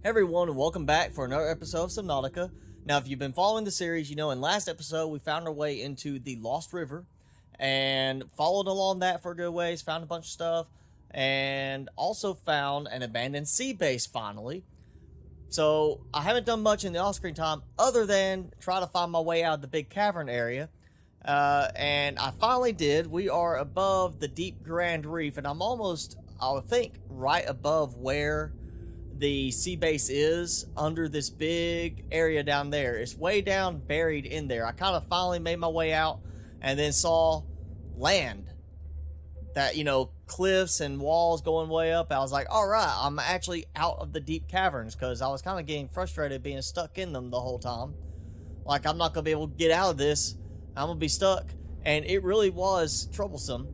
Hey everyone, and welcome back for another episode of Subnautica. Now, if you've been following the series, you know in last episode we found our way into the Lost River and followed along that for a good ways, found a bunch of stuff, and also found an abandoned sea base finally. So I haven't done much in the off-screen time other than try to find my way out of the big cavern area. And I finally did. We are above the deep Grand Reef, and I'm almost, I would think, right above where the sea base is, under this big area down there. It's way down, buried in there. I kind of finally made my way out and then saw land. That, cliffs and walls going way up. I was like, all right, I'm actually out of the deep caverns, because I was kind of getting frustrated being stuck in them the whole time. Like, I'm not going to be able to get out of this. I'm going to be stuck. And it really was troublesome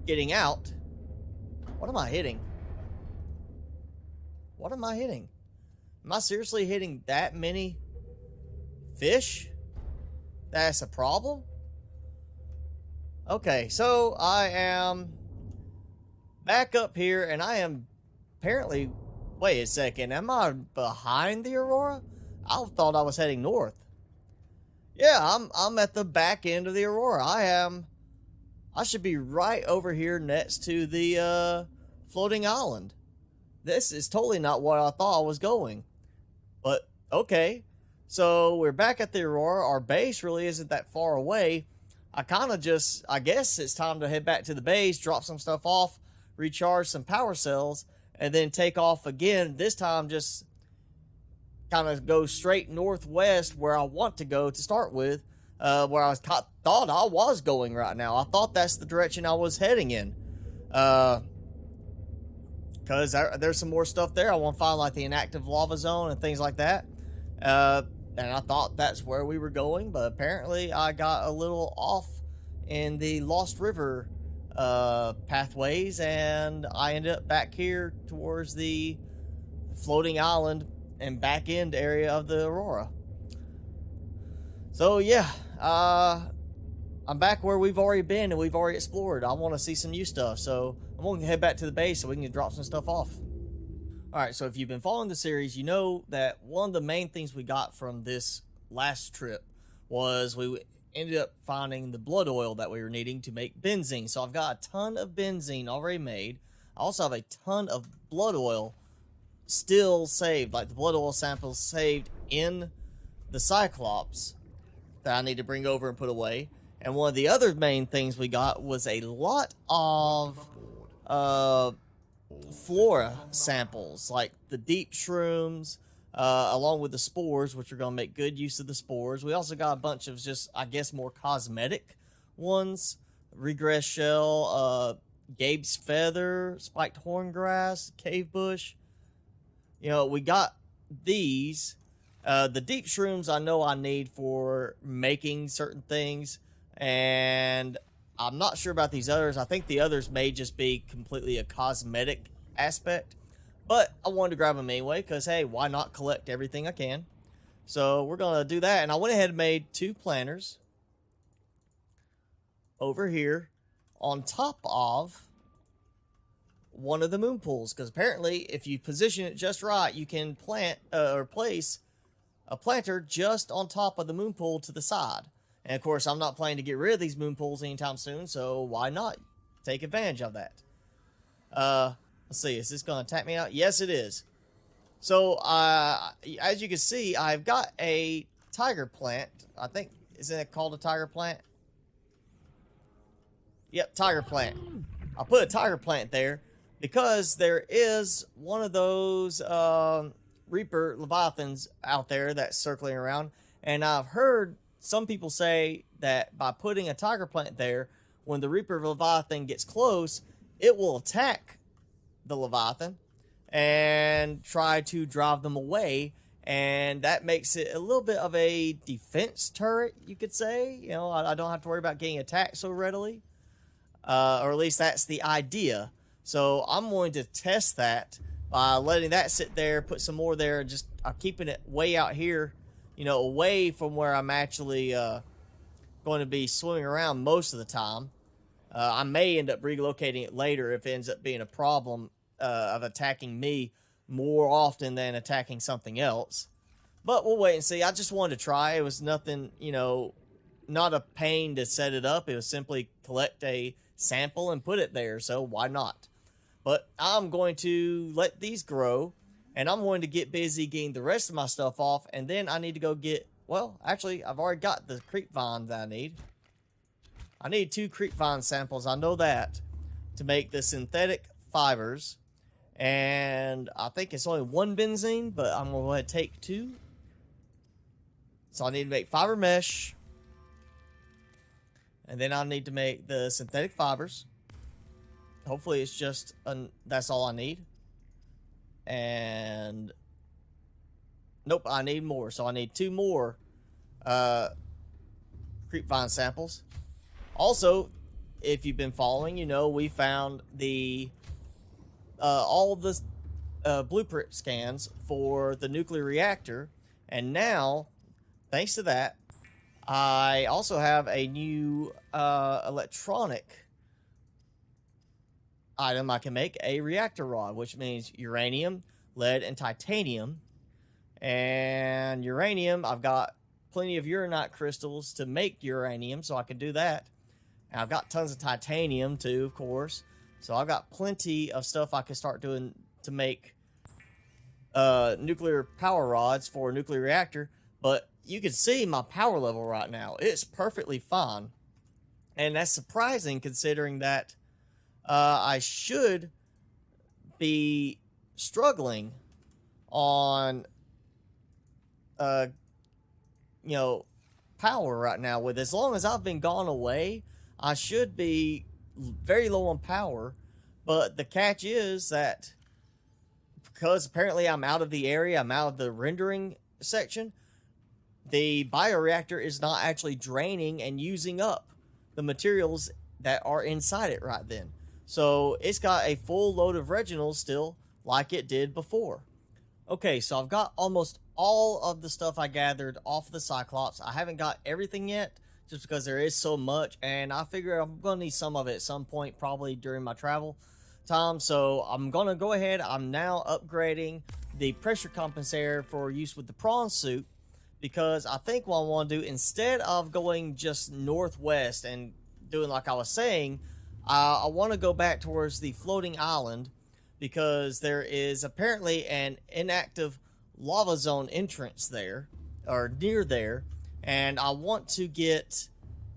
getting out. What am I hitting? What am I hitting? Am I seriously hitting that many fish? That's a problem? Okay, so I am back up here, and I am apparently... Wait a second, am I behind the Aurora? I thought I was heading north. Yeah, I'm at the back end of the Aurora. I should be right over here next to the floating island. This is totally not what I thought I was going. But, okay. So, we're back at the Aurora. Our base really isn't that far away. I guess it's time to head back to the base, drop some stuff off, recharge some power cells, and then take off again. This time, just kind of go straight northwest where I want to go to start with, where I thought I was going right now. I thought that's the direction I was heading in. Because there's some more stuff there. I want to find, like, the Inactive Lava Zone and things like that. And I thought that's where we were going, but apparently I got a little off in the Lost River pathways, and I ended up back here towards the floating island and back end area of the Aurora. So yeah, I'm back where we've already been and we've already explored. I want to see some new stuff, so I'm going to head back to the base so we can drop some stuff off. Alright, so if you've been following the series, you know that one of the main things we got from this last trip was we ended up finding the blood oil that we were needing to make benzene. So I've got a ton of benzene already made. I also have a ton of blood oil still saved, like the blood oil samples saved in the Cyclops that I need to bring over and put away. And one of the other main things we got was a lot of flora samples, like the deep shrooms, along with the spores, which are going to make good use of the spores. We also got a bunch of just, I guess, more cosmetic ones. Regress shell, Gabe's feather, spiked horngrass, cave bush. We got these. The deep shrooms I know I need for making certain things, and I'm not sure about these others. I think the others may just be completely a cosmetic aspect, but I wanted to grab them anyway because, hey, why not collect everything I can? So we're going to do that, and I went ahead and made 2 planters over here on top of one of the moon pools, because apparently if you position it just right, you can plant or place a planter just on top of the moon pool to the side. And of course, I'm not planning to get rid of these moon pools anytime soon, so why not take advantage of that? Let's see, is this going to tap me out? Yes, it is. So, as you can see, I've got a tiger plant. I think, isn't it called a tiger plant? Yep, tiger plant. I put a tiger plant there because there is one of those Reaper Leviathans out there that's circling around, and I've heard some people say that by putting a tiger plant there, when the Reaper Leviathan gets close, it will attack the Leviathan and try to drive them away, and that makes it a little bit of a defense turret, you could say. I don't have to worry about getting attacked so readily, or at least that's the idea. So I'm going to test that by letting that sit there, put some more there, and just I'm keeping it way out here, away from where I'm actually going to be swimming around most of the time. I may end up relocating it later if it ends up being a problem of attacking me more often than attacking something else. But we'll wait and see. I just wanted to try. It was nothing, you know, not a pain to set it up. It was simply collect a sample and put it there. So why not? But I'm going to let these grow, and I'm going to get busy getting the rest of my stuff off, and then I need to go get, well, actually, I've already got the creep vine that I need. I need 2 creep vine samples, I know that, to make the synthetic fibers. And I think it's only 1 benzene, but I'm going to go ahead and take 2. So I need to make fiber mesh. And then I need to make the synthetic fibers. Hopefully it's just, that's all I need. And, nope, I need more. So I need 2 more creep vine samples. Also, if you've been following, you know, we found the all the blueprint scans for the nuclear reactor. And now, thanks to that, I also have a new electronic item I can make, a reactor rod, which means uranium, lead, and titanium. And uranium, I've got plenty of uranite crystals to make uranium, so I can do that. And I've got tons of titanium too, of course. So I've got plenty of stuff I can start doing to make nuclear power rods for a nuclear reactor. But you can see my power level right now. It's perfectly fine. And that's surprising considering that I should be struggling on, you know, power right now. With as long as I've been gone away, I should be very low on power. But the catch is that because apparently I'm out of the area, I'm out of the rendering section, the bioreactor is not actually draining and using up the materials that are inside it right then. So it's got a full load of regionals still, like it did before. Okay, so I've got almost all of the stuff I gathered off the Cyclops. I haven't got everything yet, just because there is so much, and I figure I'm going to need some of it at some point, probably during my travel time. So I'm going to go ahead. I'm now upgrading the pressure compensator for use with the prawn suit, because I think what I want to do, instead of going just northwest and doing like I was saying, I want to go back towards the floating island, because there is apparently an inactive lava zone entrance there, or near there, and I want to get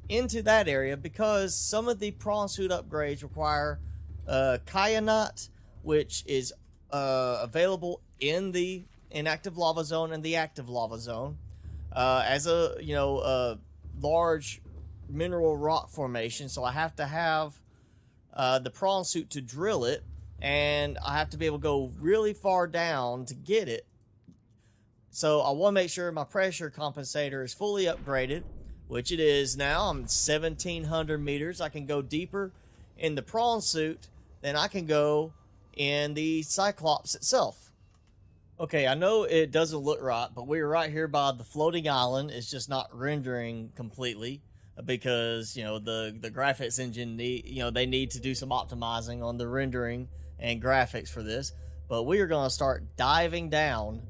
into that area because some of the prawn suit upgrades require kyanite, which is available in the inactive lava zone and the active lava zone, as a, you know, a large mineral rock formation. So I have to have the prawn suit to drill it, and I have to be able to go really far down to get it. So I want to make sure my pressure compensator is fully upgraded, which it is now. I'm 1,700 meters. I can go deeper in the prawn suit than I can go in the Cyclops itself. Okay, I know it doesn't look right, but we're right here by the floating island. It's just not rendering completely because, you know, the graphics engine they need to do some optimizing on the rendering and graphics for this. But we are going to start diving down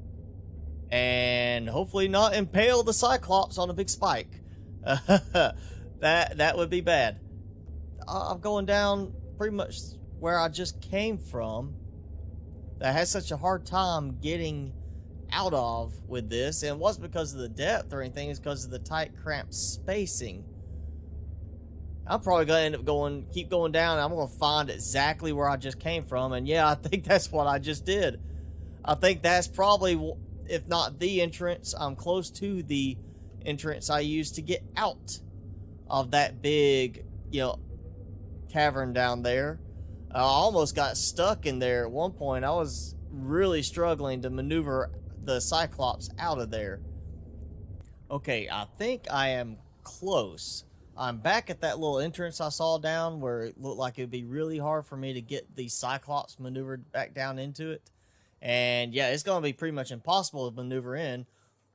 and hopefully not impale the Cyclops on a big spike. That would be bad. I'm going down pretty much where I just came from. That had such a hard time getting out of with this, and it wasn't because of the depth or anything. It's because of the tight, cramped spacing. I'm probably gonna end up keep going down, and I'm gonna find exactly where I just came from. And yeah, I think that's what I just did. I think that's probably, if not the entrance, I'm close to the entrance I used to get out of that big, cavern down there. I almost got stuck in there at one point. I was really struggling to maneuver the Cyclops out of there. Okay, I think I am close. I'm back at that little entrance I saw down where it looked like it would be really hard for me to get the Cyclops maneuvered back down into it. And yeah, it's going to be pretty much impossible to maneuver in.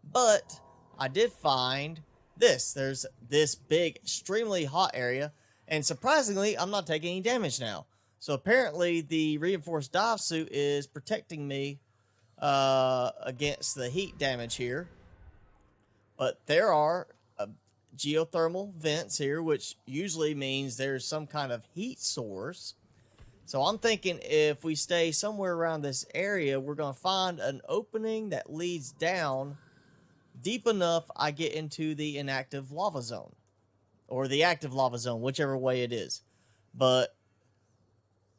But I did find this. There's this big, extremely hot area. And surprisingly, I'm not taking any damage now. So apparently the reinforced dive suit is protecting me against the heat damage here. But there are geothermal vents here, which usually means there's some kind of heat source. So I'm thinking if we stay somewhere around this area, we're going to find an opening that leads down deep enough I get into the inactive lava zone. Or the active lava zone, whichever way it is. But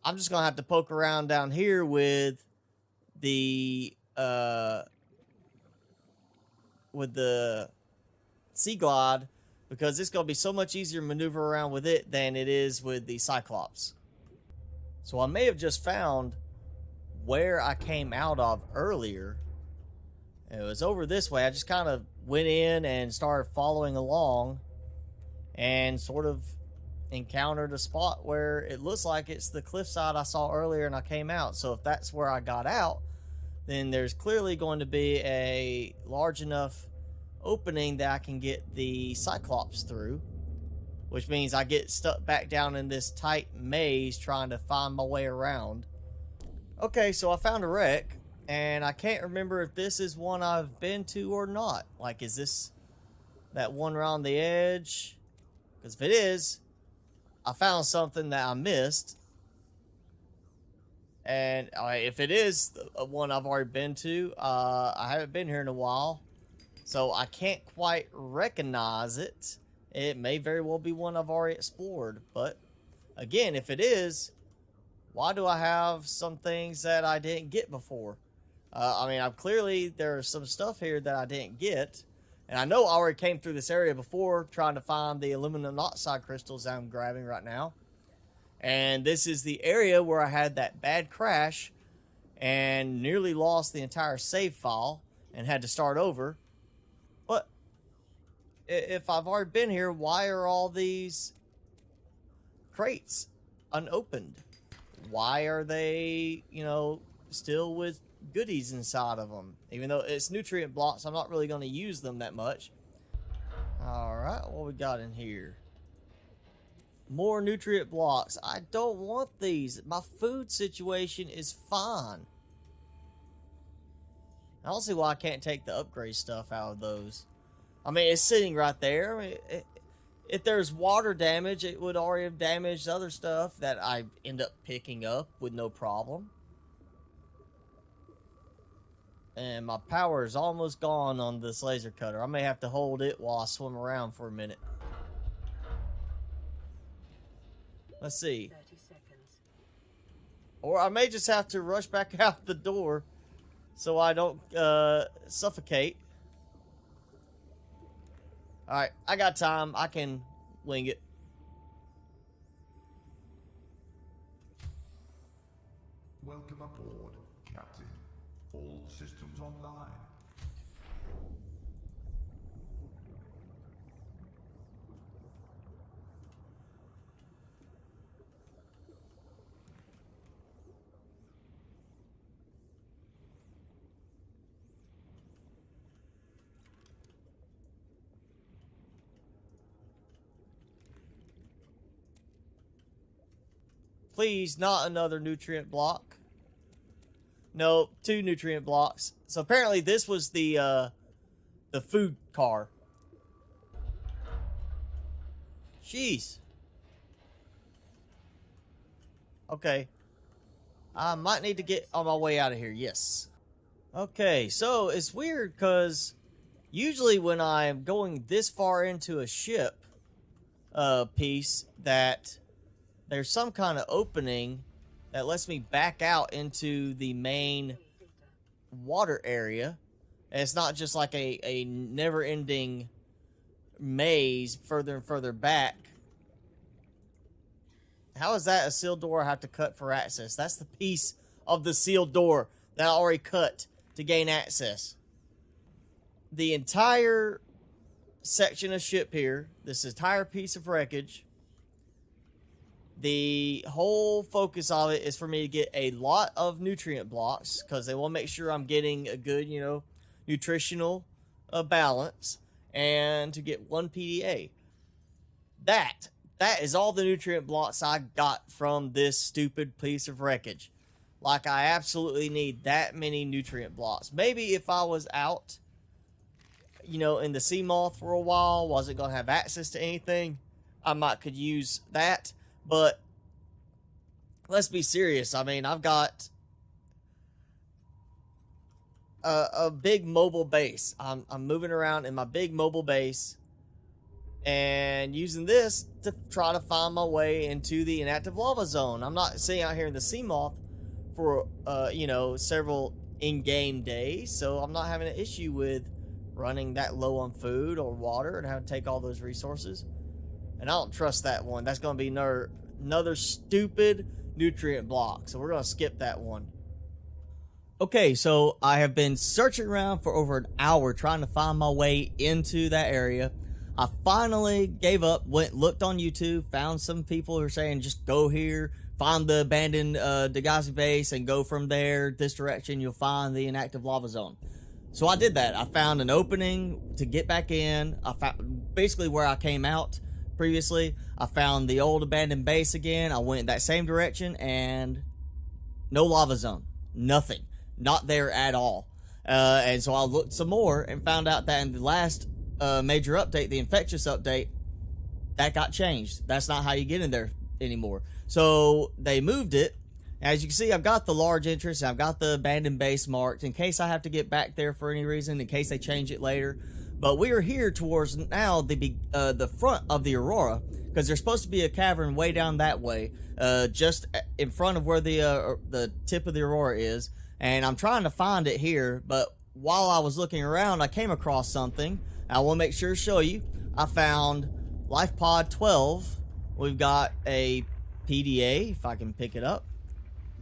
I'm just going to have to poke around down here with the sea glide, because it's going to be so much easier to maneuver around with it than it is with the Cyclops. So I may have just found where I came out of earlier. It was over this way. I just kind of went in and started following along and sort of encountered a spot where it looks like it's the cliffside I saw earlier and I came out. So if that's where I got out, then there's clearly going to be a large enough opening that I can get the Cyclops through, which means I get stuck back down in this tight maze trying to find my way around. Okay, so I found a wreck, and I can't remember if this is one I've been to or not. Like, is this that one around the edge? Because if it is, I found something that I missed. And if it is one I've already been to, I haven't been here in a while, so I can't quite recognize it. It may very well be one I've already explored, but again, if it is, why do I have some things that I didn't get before? I mean, there's some stuff here that I didn't get, and I know I already came through this area before trying to find the aluminum oxide crystals that I'm grabbing right now. And this is the area where I had that bad crash and nearly lost the entire save file and had to start over. But if I've already been here, why are all these crates unopened? Why are they, still with goodies inside of them? Even though it's nutrient blocks, I'm not really going to use them that much. Alright, what we got in here? More nutrient blocks. I don't want these. My food situation is fine. I don't see why I can't take the upgrade stuff out of those. I mean, it's sitting right there. I mean, if there's water damage, it would already have damaged other stuff that I end up picking up with no problem. And my power is almost gone on this laser cutter. I may have to hold it while I swim around for a minute. Let's see. 30 seconds. Or I may just have to rush back out the door so I don't suffocate. Alright, I got time. I can wing it. Welcome aboard, Captain. All systems online. Please, not another nutrient block. No, 2 nutrient blocks. So apparently this was the food car. Jeez. Okay. I might need to get on my way out of here. Yes. Okay, so it's weird because usually when I'm going this far into a ship piece, that there's some kind of opening that lets me back out into the main water area. And it's not just like a never-ending maze further and further back. How is that a sealed door I have to cut for access? That's the piece of the sealed door that I already cut to gain access. The entire section of ship here, this entire piece of wreckage, the whole focus of it is for me to get a lot of nutrient blocks because they want to make sure I'm getting a good, nutritional balance, and to get 1 PDA. That is all the nutrient blocks I got from this stupid piece of wreckage. like I absolutely need that many nutrient blocks. Maybe if I was out, you know, in the sea moth for a while, wasn't going to have access to anything, I might could use that. But let's be serious. I mean, I've got a big mobile base. I'm moving around in my big mobile base and using this to try to find my way into the inactive lava zone. I'm not sitting out here in the sea moth for you know, several in-game days, so I'm not having an issue with running that low on food or water and having to take all those resources. And I don't trust that one. That's going to be another stupid nutrient block, so we're going to skip that one. Okay, so I have been searching around for over an hour trying to find my way into that area. I finally gave up, looked on YouTube, found some people who are saying just go here, find the abandoned Degasi base, and go from there this direction. You'll find the inactive lava zone. So I did that. I found an opening to get back in. I found basically where I came out previously. I found the old abandoned base again. I went that same direction and no lava zone. Nothing. Not there at all. And so I looked some more and found out that in the last major update, the infectious update, that got changed. That's not how you get in there anymore. So they moved it. As you can see, I've got the large entrance. I've got the abandoned base marked in case I have to get back there for any reason, in case they change it later. But we are here towards now the front of the Aurora, because there's supposed to be a cavern way down that way, just in front of where the tip of the Aurora is. And I'm trying to find it here, but while I was looking around, I came across something. I will make sure to show you. I found Life Pod 12. We've got a PDA, if I can pick it up.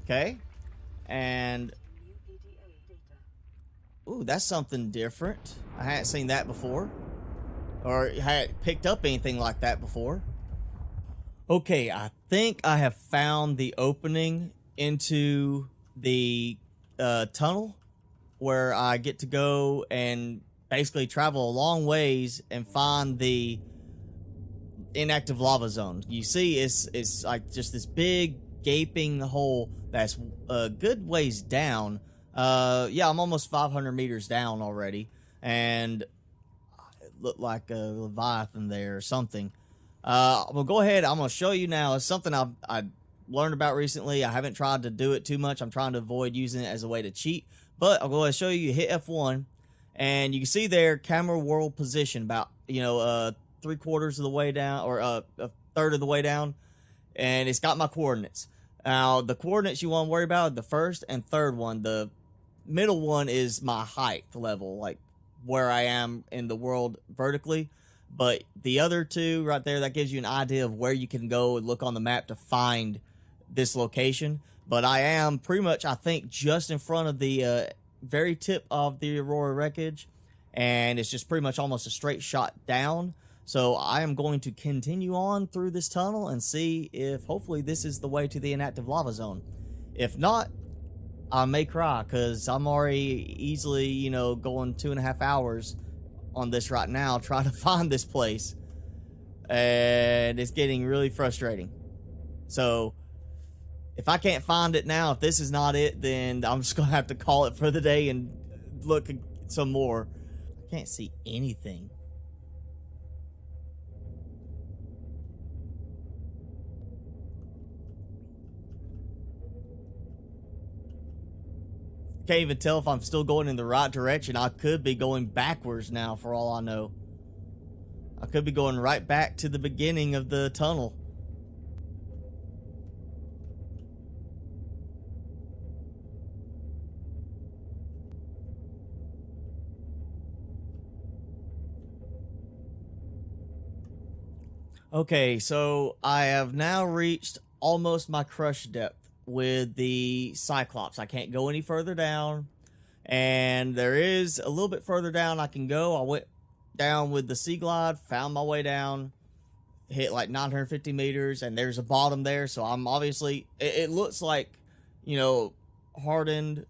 Okay. And ooh, that's something different. I hadn't seen that before, or hadn't picked up anything like that before. Okay, I think I have found the opening into the tunnel where I get to go and basically travel a long ways and find the inactive lava zone. You see, it's like just this big gaping hole that's a good ways down. Yeah, I'm almost 500 meters down already, and it looked like a leviathan there or something. Well, go ahead. I'm gonna show you now. It's something I learned about recently. I haven't tried to do it too much. I'm trying to avoid using it as a way to cheat, but I'll go ahead and show you. You hit F1 and you can see there camera world position about, you know, 3/4 of the way down, or a third of the way down, and it's got my coordinates. Now the coordinates you want to worry about are the first and third one. The middle one is my height level, like where I am in the world vertically. But the other two right there, that gives you an idea of where you can go and look on the map to find this location. But I am pretty much, I think, just in front of the very tip of the Aurora wreckage, and it's just pretty much almost a straight shot down. So I am going to continue on through this tunnel and see if hopefully this is the way to the inactive lava zone. If not, I may cry, because I'm already easily, you know, going 2.5 hours on this right now trying to find this place, and it's getting really frustrating. So if I can't find it now, if this is not it, then I'm just gonna have to call it for the day and look some more. I can't see anything. Can't even tell if I'm still going in the right direction. I could be going backwards now, for all I know. I could be going right back to the beginning of the tunnel. Okay, so I have now reached almost my crush depth with the Cyclops. I can't go any further down, and there is a little bit further down I can go. I went down with the Sea Glide, found my way down, hit like 950 meters, and there's a bottom there. So I'm obviously, it looks like, you know, hardened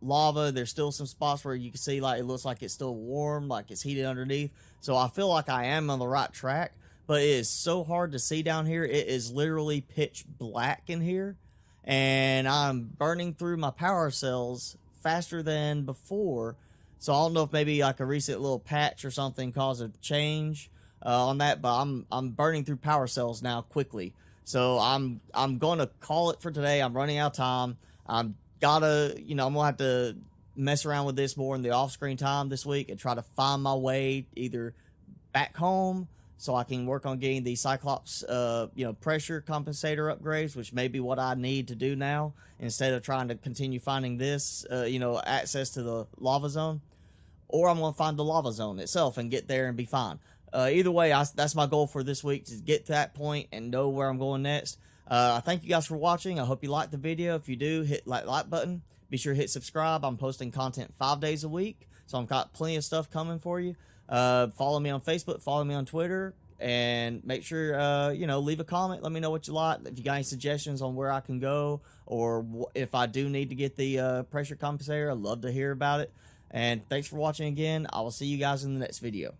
lava. There's still some spots where you can see like it looks like it's still warm, like it's heated underneath. So I feel like I am on the right track, but it is so hard to see down here. It is literally pitch black in here. and I'm burning through my power cells faster than before. So I don't know if maybe like a recent little patch or something caused a change on that, but I'm burning through power cells now quickly. So I'm gonna call it for today. I'm running out of time. I'm gonna have to mess around with this more in the off-screen time this week and try to find my way either back home so I can work on getting the Cyclops pressure compensator upgrades, which may be what I need to do now instead of trying to continue finding this access to the lava zone. Or I'm going to find the lava zone itself and get there and be fine. Either way, that's my goal for this week, to get to that point and know where I'm going next. Thank you guys for watching. I hope you liked the video. If you do, hit like button. Be sure to hit subscribe. I'm posting content 5 days a week, so I've got plenty of stuff coming for you. Follow me on Facebook. Follow me on Twitter. And make sure, leave a comment. Let me know what you like. If you got any suggestions on where I can go, or if I do need to get the pressure compensator, I'd love to hear about it. And thanks for watching again. I will see you guys in the next video.